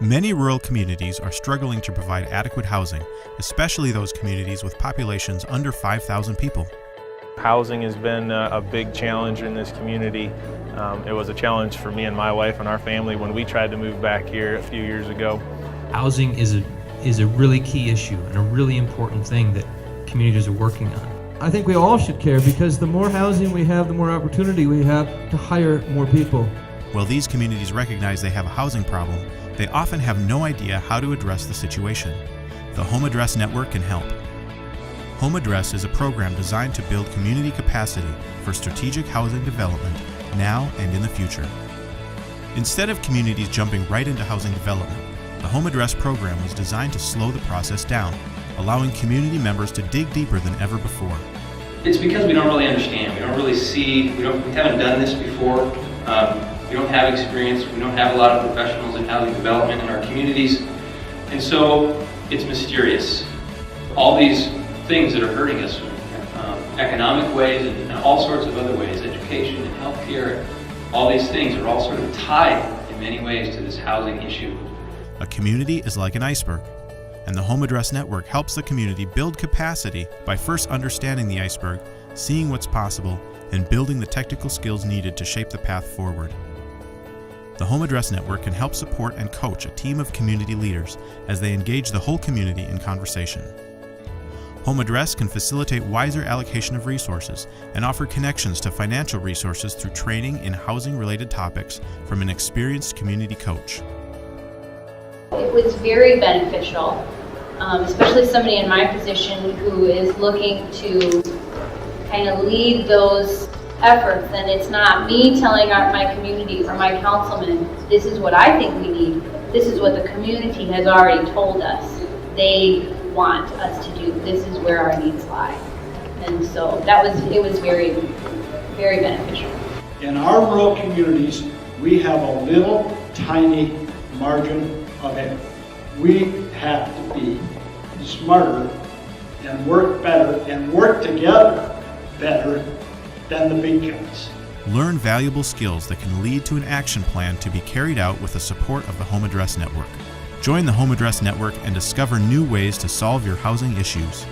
Many rural communities are struggling to provide adequate housing, especially those communities with populations under 5,000 people. Housing has been a big challenge in this community. It was a challenge for me and my wife and our family when we tried to move back here a few years ago. Housing is a really key issue and a really important thing that communities are working on. I think we all should care, because the more housing we have, the more opportunity we have to hire more people. While these communities recognize they have a housing problem, they often have no idea how to address the situation. The Home Address Network can help. Home Address is a program designed to build community capacity for strategic housing development now and in the future. Instead of communities jumping right into housing development, the Home Address program was designed to slow the process down, allowing community members to dig deeper than ever before. It's because we don't really understand. We don't really see. We haven't done this before. We don't have experience. We don't have a lot of professionals in housing development in our communities, and so it's mysterious. All these things that are hurting us, economic ways and all sorts of other ways, education and healthcare, all these things are all sort of tied in many ways to this housing issue. A community is like an iceberg, and the Home Address Network helps the community build capacity by first understanding the iceberg, seeing what's possible, and building the technical skills needed to shape the path forward. The Home Address Network can help support and coach a team of community leaders as they engage the whole community in conversation. Home Address can facilitate wiser allocation of resources and offer connections to financial resources through training in housing-related topics from an experienced community coach. It was very beneficial, especially somebody in my position who is looking to kind of lead those efforts. And it's not me telling my community or my councilman, this is what I think we need. This is what the community has already told us they want us to do. This is where our needs lie. And so it was very, very beneficial. In our rural communities, we have a little tiny margin of error. We have to be smarter and work better and work together better than the big guys. Learn valuable skills that can lead to an action plan to be carried out with the support of the Home Address Network. Join the Home Address Network and discover new ways to solve your housing issues.